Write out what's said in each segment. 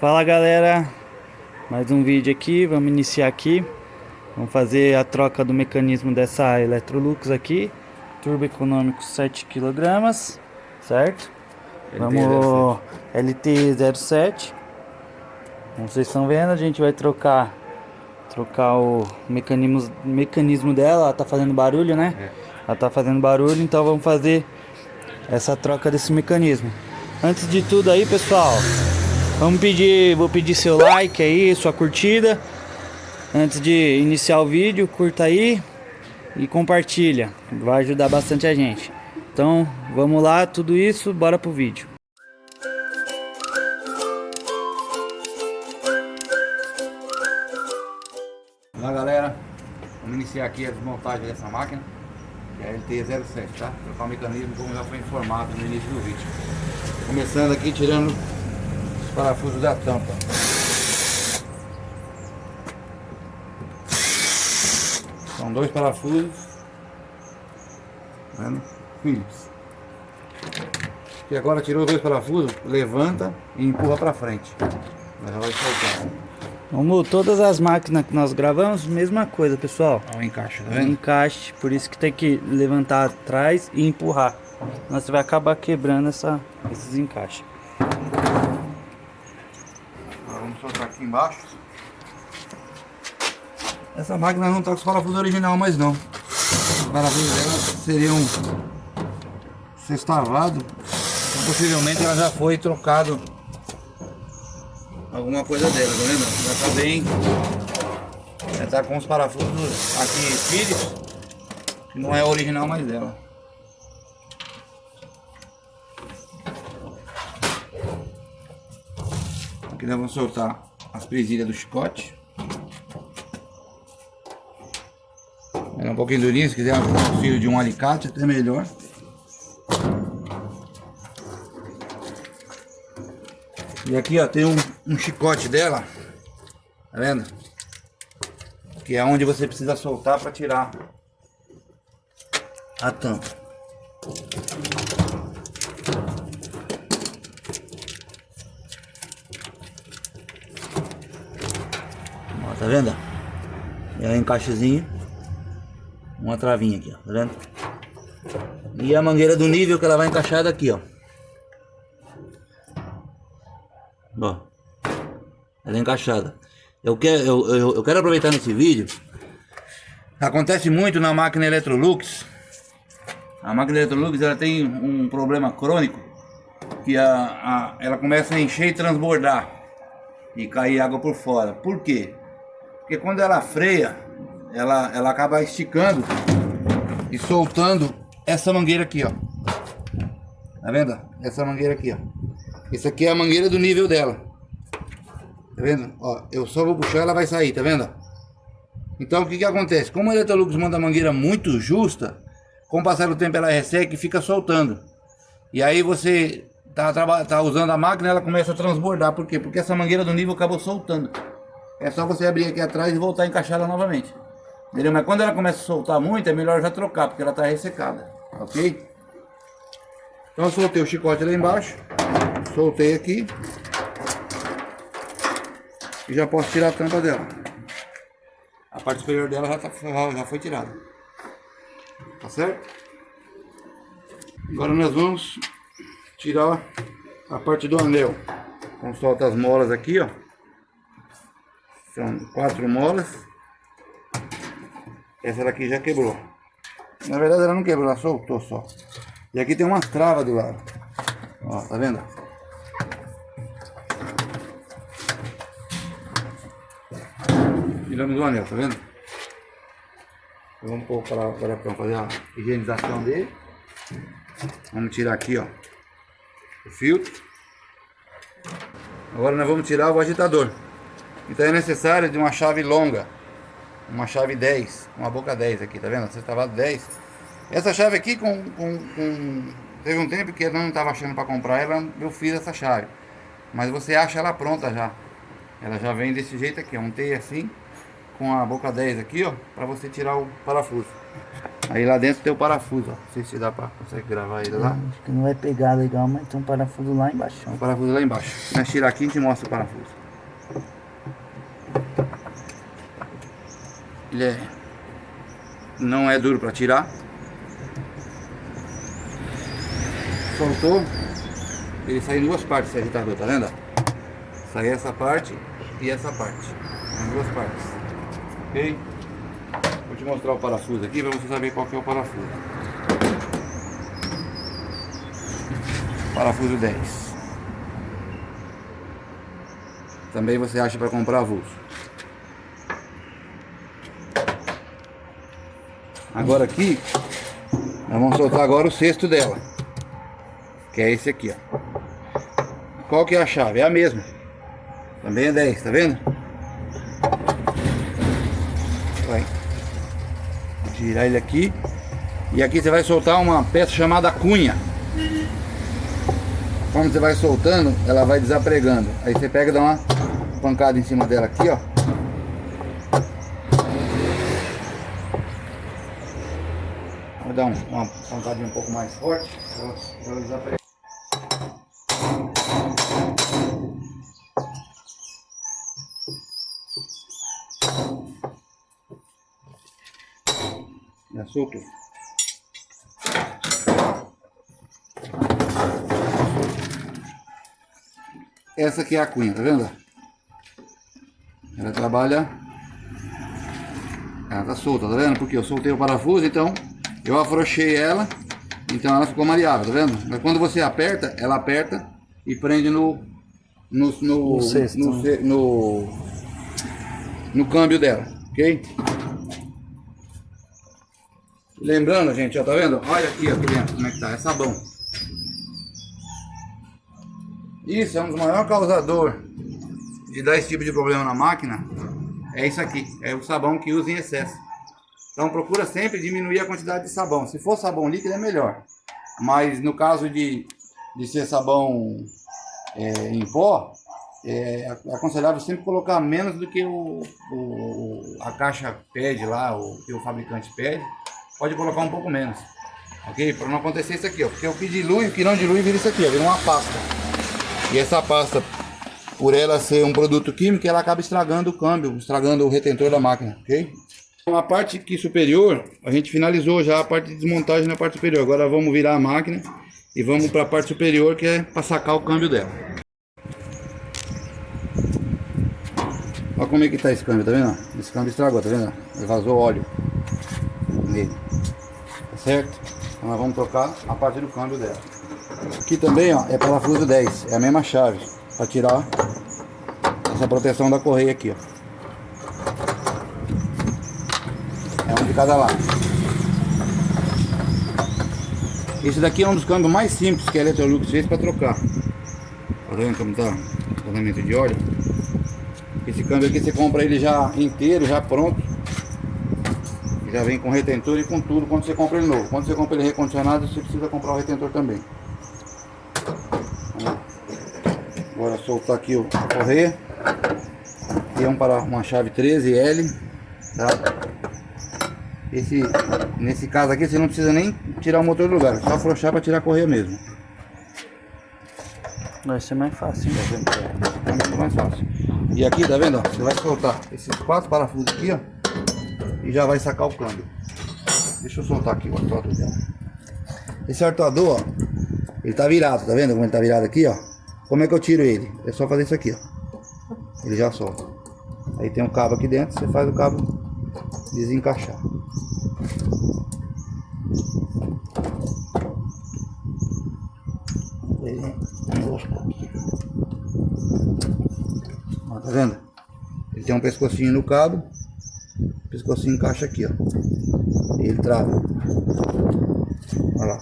Fala galera, mais um vídeo aqui, vamos iniciar aqui. Vamos fazer a troca do mecanismo dessa Electrolux aqui. Turbo econômico 7 kg, certo? Vamos LT07. Como vocês estão vendo, a gente vai trocar o mecanismo dela. Ela tá fazendo barulho, né? Ela tá fazendo barulho, então vamos fazer essa troca desse mecanismo. Antes de tudo aí, pessoal, vou pedir seu like aí, sua curtida. Antes de iniciar o vídeo, curta aí e compartilha, vai ajudar bastante a gente. Então, vamos lá, tudo isso, bora pro vídeo. Olá galera, vamos iniciar aqui a desmontagem dessa máquina, que é a LT07, tá? Trocar o mecanismo como já foi informado no início do vídeo. Começando aqui tirando os parafusos da tampa. São dois parafusos, tá vendo? Phillips. E agora tirou os dois parafusos, levanta e empurra para frente. Ela já vai soltar. Como todas as máquinas que nós gravamos, mesma coisa, pessoal. Olha o encaixe, tá Um vendo? encaixe, por isso que tem que levantar atrás e empurrar. Senão você vai acabar quebrando esses encaixes. Agora vamos soltar aqui embaixo. Essa máquina não está com os parafusos original mais não. Os parafusos dela seriam sextavados. Então, possivelmente ela já foi trocado alguma coisa dela, tá vendo? Já está bem. Já está com os parafusos aqui Phillips, que não é o original mais dela. Aqui nós vamos soltar as presilhas do chicote. É um pouquinho durinho, se quiser um auxílio de um alicate, até melhor. E aqui ó, tem um chicote dela, tá vendo? Que é onde você precisa soltar para tirar a tampa. Ó, tá vendo? É um encaixezinho, uma travinha aqui, ó, tá vendo? E a mangueira do nível que ela vai encaixar daqui, ó. Ó, ela é encaixada. Eu quero aproveitar nesse vídeo. Acontece muito na máquina Electrolux. A máquina Electrolux ela tem um problema crônico, que ela começa a encher e transbordar e cair água por fora. Por quê? Porque quando ela freia, ela acaba esticando e soltando essa mangueira aqui, ó. Tá vendo? Essa mangueira aqui, ó. Essa aqui é a mangueira do nível dela. Tá vendo? Ó, eu só vou puxar, ela vai sair, tá vendo? Então o que que acontece? Como a Electrolux manda a mangueira muito justa, com o passar do tempo ela resseca e fica soltando. E aí você tá usando a máquina, ela começa a transbordar. Por quê? Porque essa mangueira do nível acabou soltando. É só você abrir aqui atrás e voltar a encaixar ela novamente. Entendeu? Mas quando ela começa a soltar muito, é melhor já trocar, porque ela tá ressecada. Ok? Então eu soltei o chicote lá embaixo. Soltei aqui. E já posso tirar a tampa dela. A parte superior dela já foi tirada. Tá certo? Agora nós vamos tirar a parte do anel. Vamos soltar as molas aqui, ó. São 4 molas. Essa daqui já quebrou. Na verdade ela não quebrou, ela soltou só. E aqui tem umas travas do lado. Ó, tá vendo? Tiramos o anel, tá vendo? Então, vamos pôr agora para fazer a higienização dele. Vamos tirar aqui, ó, o filtro. Agora nós vamos tirar o agitador. Então é necessário de uma chave longa, uma chave 10, uma boca 10 aqui, tá vendo? Sextavado 10. Essa chave aqui teve um tempo que eu não estava achando para comprar ela, eu fiz essa chave. Mas você acha ela pronta já. Ela já vem desse jeito aqui, um T assim, com a boca 10 aqui, ó, para você tirar o parafuso. Aí lá dentro tem o parafuso, ó. Não sei se dá pra consegue gravar ele lá. Acho que não vai pegar legal, mas tem um parafuso lá embaixo. O parafuso lá embaixo. Se nós tirar aqui, a gente mostra o parafuso. Ele não é duro para tirar. Soltou. Ele sai em duas partes esse agitador, tá vendo? Sai essa parte e essa parte. Em duas partes. Ok? Vou te mostrar o parafuso aqui para você saber qual que é o parafuso. Parafuso 10. Também você acha para comprar avulso. Agora aqui, nós vamos soltar agora o cesto dela. Que é esse aqui, ó. Qual que é a chave? É a mesma. Também é 10, tá vendo? Vai tirar ele aqui. E aqui você vai soltar uma peça chamada cunha. Como você vai soltando, ela vai desapregando. Aí você pega e dá uma pancada em cima dela aqui, ó. Vou dar uma pancadinha um pouco mais forte para ela desapregar. Já soltou. Essa aqui é a cunha, tá vendo? Ela trabalha. Ela tá solta, tá vendo? Porque eu soltei o parafuso, então eu afrouxei ela, então ela ficou maleável, tá vendo? Mas quando você aperta, ela aperta e prende no câmbio dela, ok? Lembrando, gente, ó, tá vendo? Olha aqui, ó, aqui dentro como é que tá, é sabão. Isso é um dos maiores causadores de dar esse tipo de problema na máquina. É isso aqui, é o sabão que usa em excesso. Então procura sempre diminuir a quantidade de sabão. Se for sabão líquido é melhor. Mas no caso de ser sabão em pó, é aconselhável sempre colocar menos do que a caixa pede lá, o que o fabricante pede. Pode colocar um pouco menos, ok? Para não acontecer isso aqui, ó. Porque o que dilui, o que não dilui vira isso aqui, ó, vira uma pasta. E essa pasta, por ela ser um produto químico, ela acaba estragando o câmbio, estragando o retentor da máquina, ok? A parte aqui superior, a gente finalizou já a parte de desmontagem na parte superior. Agora vamos virar a máquina e vamos para a parte superior, que é para sacar o câmbio dela. Olha como é que tá esse câmbio, tá vendo? Esse câmbio estragou, tá vendo? Ele vazou óleo nele, tá certo? Então nós vamos trocar a parte do câmbio dela. Aqui também, ó, é parafuso 10, é a mesma chave, para tirar essa proteção da correia aqui, ó. É um de cada lado. Esse daqui é um dos câmbios mais simples que a Electrolux fez para trocar. Tá vendo como tá o vazamento de óleo? Esse câmbio aqui você compra ele já inteiro, já pronto. Já vem com retentor e com tudo quando você compra ele novo. Quando você compra ele recondicionado, você precisa comprar o retentor também. Agora soltar aqui o correia. Aqui é uma chave 13L, tá? Nesse caso aqui você não precisa nem tirar o motor do lugar, é só afrouxar para tirar a correia mesmo. Vai ser mais fácil, É muito mais fácil. E aqui, tá vendo? Ó, você vai soltar esses 4 parafusos aqui, ó, e já vai sacar o câmbio. Deixa eu soltar aqui o artuador dela. Esse artuador, ó, ele tá virado, tá vendo como ele tá virado aqui, ó? Como é que eu tiro ele? É só fazer isso aqui, ó. Ele já solta. Aí tem um cabo aqui dentro, você faz o cabo desencaixar. Ó, tá vendo? Ele tem um pescocinho no cabo, o pescocinho encaixa aqui, ó. E ele trava. Olha lá.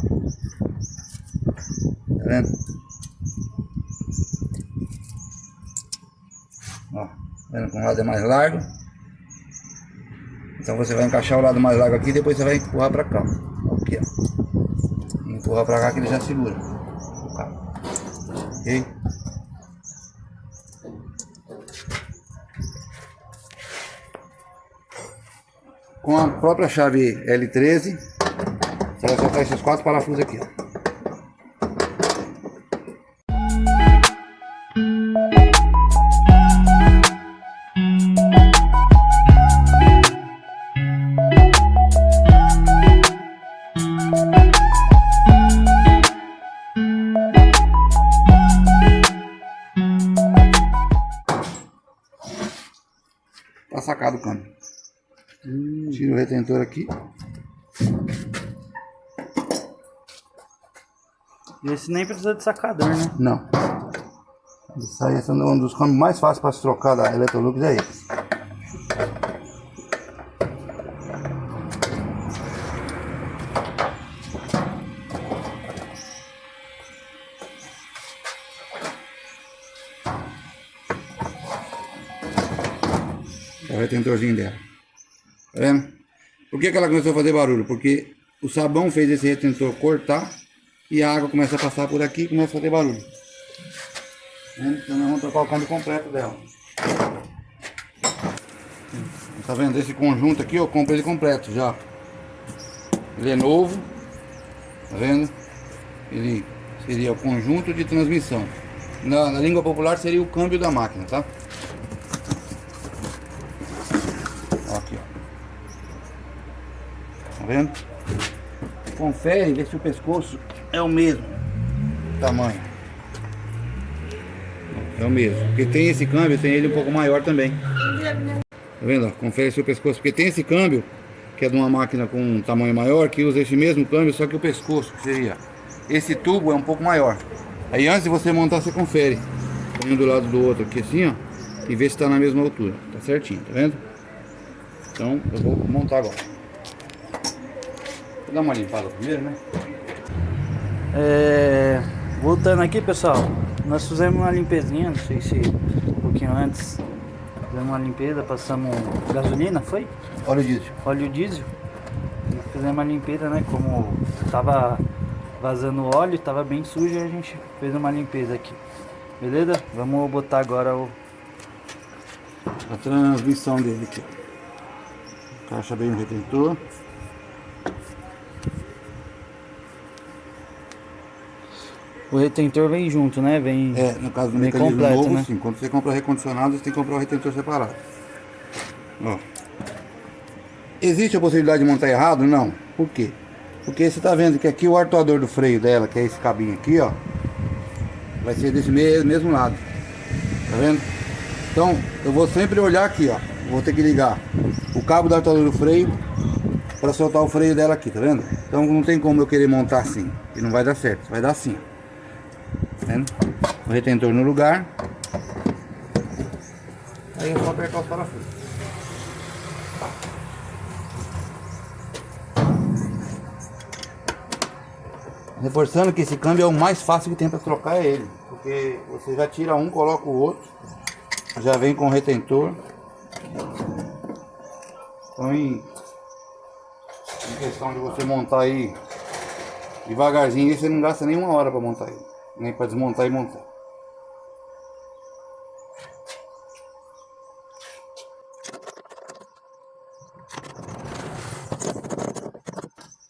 Tá vendo? Ó, vendo que um lado é mais largo. Então você vai encaixar o lado mais largo aqui e depois você vai empurrar pra cá. Aqui, ó. Empurrar pra cá que ele já segura o cabo. Ok? com a própria chave L13, você vai soltar esses 4 parafusos aqui, ó. Tá sacado o câmbio. Tira o retentor aqui. Esse nem precisa de sacador, né? Não. Isso aí é um dos câmbios mais fáceis para se trocar da Electrolux, é esse. É o retentorzinho dela. Tá vendo? Por que ela começou a fazer barulho? Porque o sabão fez esse retentor cortar e a água começa a passar por aqui e começa a fazer barulho. Então nós vamos trocar o câmbio completo dela. Tá vendo? Esse conjunto aqui eu compro ele completo já. Ele é novo. Tá vendo? Ele seria o conjunto de transmissão. Na língua popular seria o câmbio da máquina, tá? Aqui, ó. Tá vendo? Confere, vê se o pescoço é o mesmo tamanho. É o mesmo. Porque tem esse câmbio, tem ele um pouco maior também. Tá vendo? Confere se o pescoço. Porque tem esse câmbio, que é de uma máquina com um tamanho maior, que usa esse mesmo câmbio, só que o pescoço, que seria esse tubo, é um pouco maior. Aí antes de você montar, você confere. Um do lado do outro aqui assim, ó. E vê se está na mesma altura. Tá certinho, tá vendo? Então eu vou montar agora. Vou dar uma limpada primeiro, né? Voltando aqui, pessoal, nós fizemos uma limpezinha, não sei se um pouquinho antes. Fizemos uma limpeza, passamos gasolina, foi? Óleo diesel. Óleo diesel. E fizemos uma limpeza, né? Como tava vazando óleo, tava bem sujo, a gente fez uma limpeza aqui. Beleza? Vamos botar agora a transmissão dele aqui. Encaixa bem o retentor. O retentor vem junto, né? Vem, no caso do vem mecanismo completo, novo, né? sim. Quando você compra recondicionado, você tem que comprar o retentor separado. Ó. Existe a possibilidade de montar errado? Não. Por quê? Porque você tá vendo que aqui o artuador do freio dela, que é esse cabinho aqui, ó, vai ser desse mesmo lado. Tá vendo? Então, eu vou sempre olhar aqui, ó. Vou ter que ligar o cabo do artuador do freio para soltar o freio dela aqui, tá vendo? Então não tem como eu querer montar assim, e não vai dar certo, vai dar assim. Tá vendo? O retentor no lugar. Aí é só apertar os parafusos. Reforçando que esse câmbio é o mais fácil que tem para trocar, é ele. Porque você já tira um, coloca o outro. Já vem com o retentor. Então em questão de você montar aí devagarzinho, você não gasta nem uma hora para montar ele. Nem para desmontar e montar.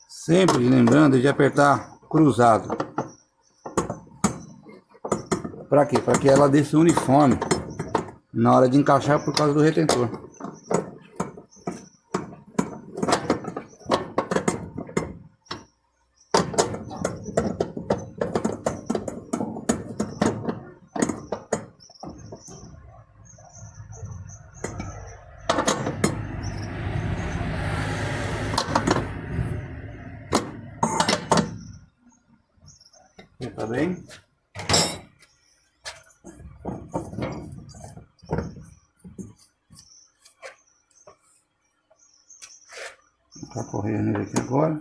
Sempre lembrando de apertar cruzado. Para quê? Para que ela desça uniforme na hora de encaixar por causa do retentor. Tá bem? Vou colocar a correia nele aqui agora.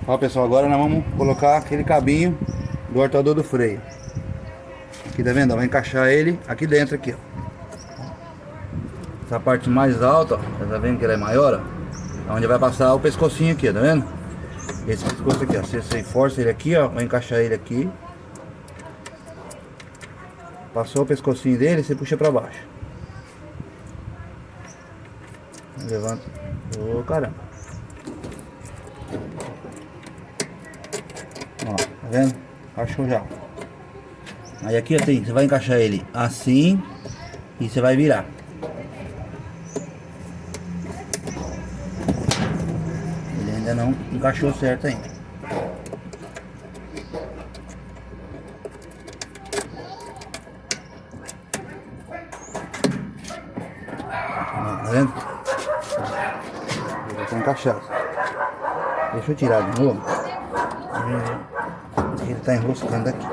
Ó pessoal, agora nós vamos colocar aquele cabinho do artuador do freio. Aqui tá vendo? Vai encaixar ele aqui dentro aqui, ó. essa parte mais alta, ó, tá vendo que ela é maior, ó? Onde vai passar o pescocinho aqui, ó, tá vendo? Esse pescoço aqui, ó, você força ele aqui, ó, vai encaixar ele aqui. Passou o pescocinho dele, você puxa pra baixo. Levanta. Ô, caramba. Ó, tá vendo? Encaixou já. Aí aqui, ó, você vai encaixar ele assim e você vai virar. Ele ainda não encaixou certo ainda. Ó, tá vendo? Ele tá encaixado. Deixa eu tirar de novo. Ele tá enroscando aqui.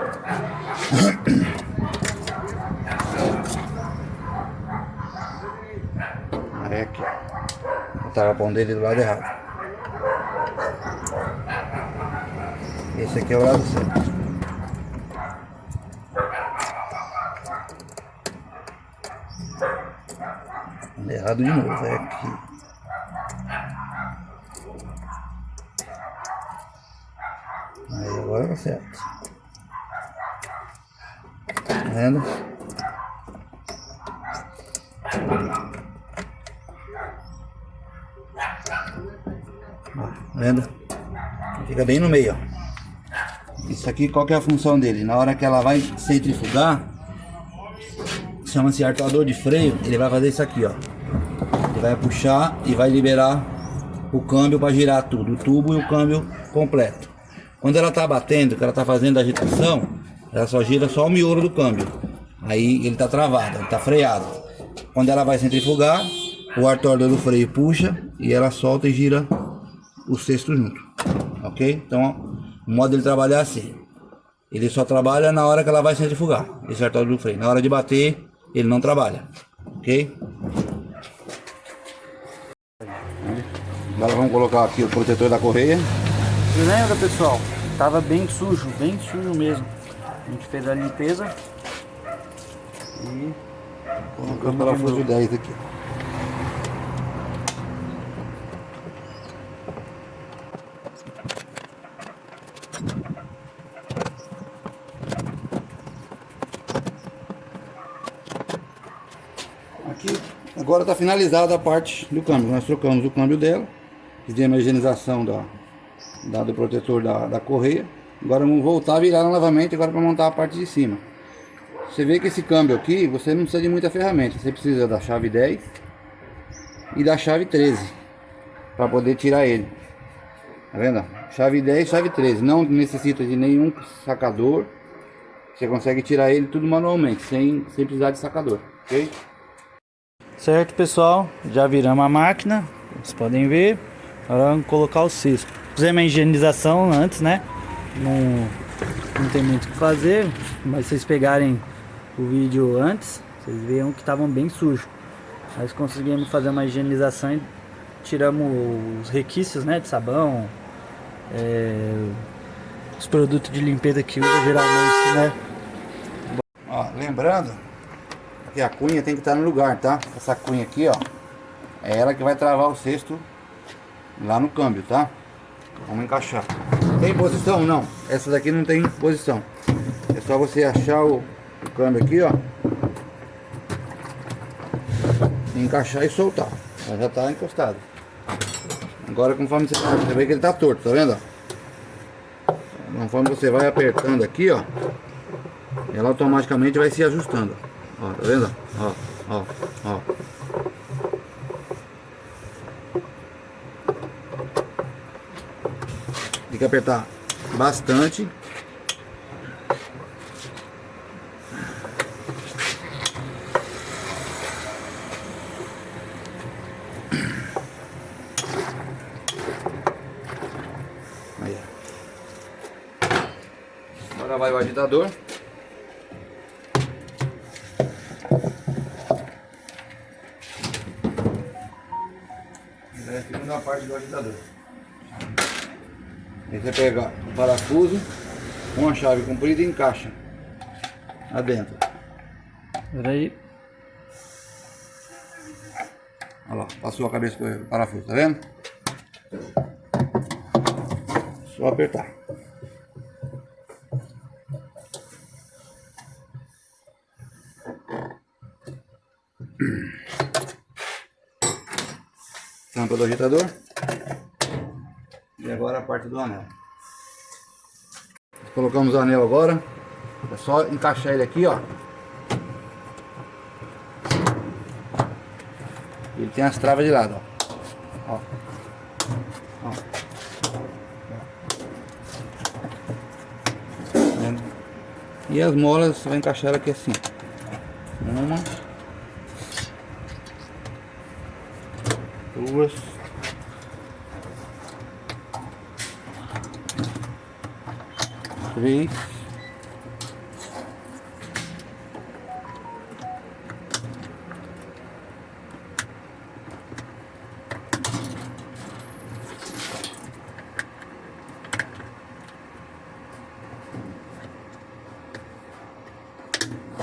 Aí aqui, ó. O tapão dele do lado errado. Esse aqui é o lado certo. Errado de novo, é aqui. Aí agora tá certo. Tá vendo? Ó, tá vendo? Fica bem no meio, ó. Isso aqui, qual que é a função dele? Na hora que ela vai centrifugar, chama-se artuador de freio, ele vai fazer isso aqui, ó. Ele vai puxar e vai liberar o câmbio para girar tudo, o tubo e o câmbio completo. Quando ela tá batendo, que ela tá fazendo a agitação, ela só gira só o miolo do câmbio. Aí ele tá travado, ele tá freado. Quando ela vai centrifugar, o artuador do freio puxa e ela solta e gira o cesto junto. Ok? Então, ó, o modo dele trabalhar é assim. Ele só trabalha na hora que ela vai centrifugar, esse artuador do freio. Na hora de bater, ele não trabalha. Ok? Agora vamos colocar aqui o protetor da correia. E lembra, pessoal? Tava bem sujo mesmo. A gente fez a limpeza e colocamos o parafuso 10 aqui. Aqui agora está finalizada a parte do câmbio. Nós trocamos o câmbio dela, fizemos a higienização do protetor da correia. Agora vamos voltar a virar novamente agora para montar a parte de cima. Você vê que esse câmbio aqui, você não precisa de muita ferramenta. Você precisa da chave 10 e da chave 13 para poder tirar ele. Tá vendo? Chave 10, chave 13. Não necessita de nenhum sacador. Você consegue tirar ele tudo manualmente, sem precisar de sacador, ok? certo, pessoal, já viramos a máquina, vocês podem ver. Agora vamos colocar o cesto. Fizemos a higienização antes, né? Não tem muito o que fazer, mas vocês pegarem o vídeo antes, vocês viram que estavam bem sujos. Nós conseguimos fazer uma higienização e tiramos os requisitos, né, de sabão, os produtos de limpeza que usa geralmente, né? Ó, lembrando que a cunha tem que estar no lugar, tá? Essa cunha aqui, ó, é ela que vai travar o cesto lá no câmbio, tá? Vamos encaixar. Tem posição? Não. Essa daqui não tem posição. É só você achar o câmbio aqui, ó, encaixar e soltar. Ela já tá encostado. Agora, conforme você vê que ele tá torto, tá vendo? Conforme você vai apertando aqui, ó, ela automaticamente vai se ajustando. Ó, tá vendo? Ó. Tem que apertar bastante. Aí. Agora vai o agitador. É a segunda parte do agitador. Aí você pega o parafuso com a chave comprida e encaixa lá dentro. Peraí. Olha lá, passou a cabeça do parafuso, tá vendo? Só apertar. Tampa do agitador. E agora a parte do anel. Colocamos o anel agora. É só encaixar ele aqui, ó. Ele tem as travas de lado, ó. Ó. Tá vendo? E as molas você vai encaixar aqui assim. Uma. Duas. Três.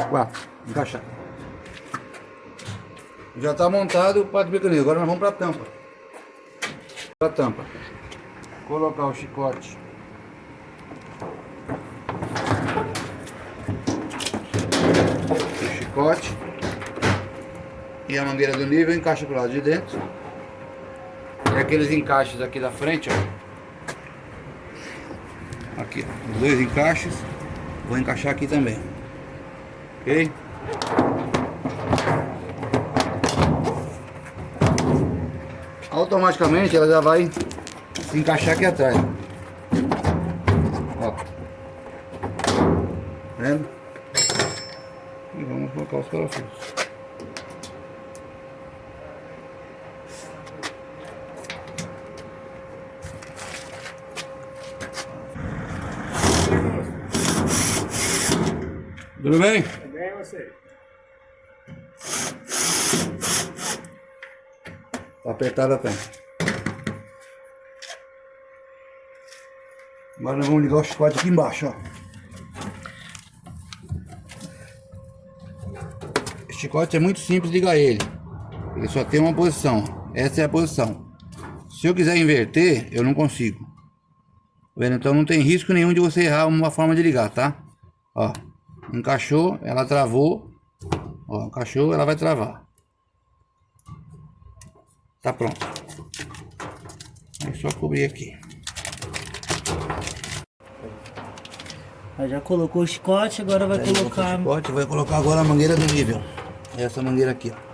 Quatro. Encaixar. Já está montado o parte do mecanismo. Agora nós vamos para a tampa. Para a tampa. Colocar o chicote. O chicote. E a mangueira do nível encaixa pro lado de dentro. E aqueles encaixes aqui da frente, ó. Aqui, ó. Os dois encaixes. Vou encaixar aqui também. Ok? Automaticamente ela já vai se encaixar aqui atrás. Ó. Vendo? E vamos colocar os parafusos. Tudo bem? Tudo bem, você? Tá apertada até. Agora nós vamos ligar o chicote aqui embaixo, ó. O chicote é muito simples ligar ele. Ele só tem uma posição. Essa é a posição. Se eu quiser inverter, eu não consigo. Tá vendo? Então não tem risco nenhum de você errar uma forma de ligar, tá? Ó. Encaixou, ela travou. Ó, encaixou, ela vai travar. Tá pronto. É só cobrir aqui. Aí já colocou o chicote, agora vai colocar... O chicote, vai colocar agora a mangueira do nível. Essa mangueira aqui, ó.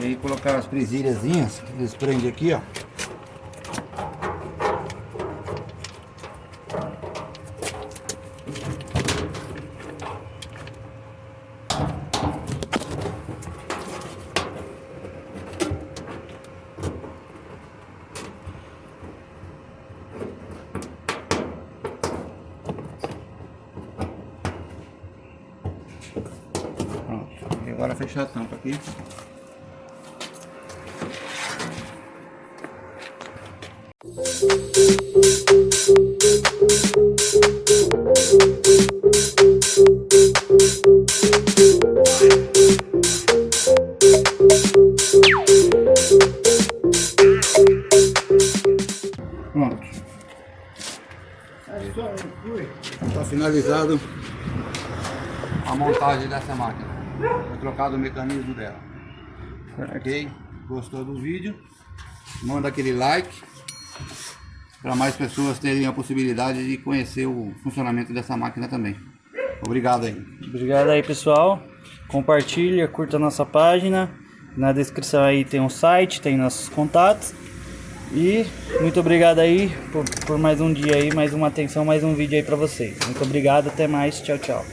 E aí colocar as presilhazinhas, eles prendem aqui, ó. Pronto. E agora fechar a tampa aqui. Pronto. Está finalizado a montagem dessa máquina. Foi trocado o mecanismo dela. Ok? Gostou do vídeo? Manda aquele like para mais pessoas terem a possibilidade de conhecer o funcionamento dessa máquina também. Obrigado aí. Obrigado aí, pessoal. Compartilha, curta a nossa página. Na descrição aí tem um site, tem nossos contatos. E muito obrigado aí por mais um dia aí, mais uma atenção, mais um vídeo aí pra vocês. Muito obrigado, até mais, tchau, tchau.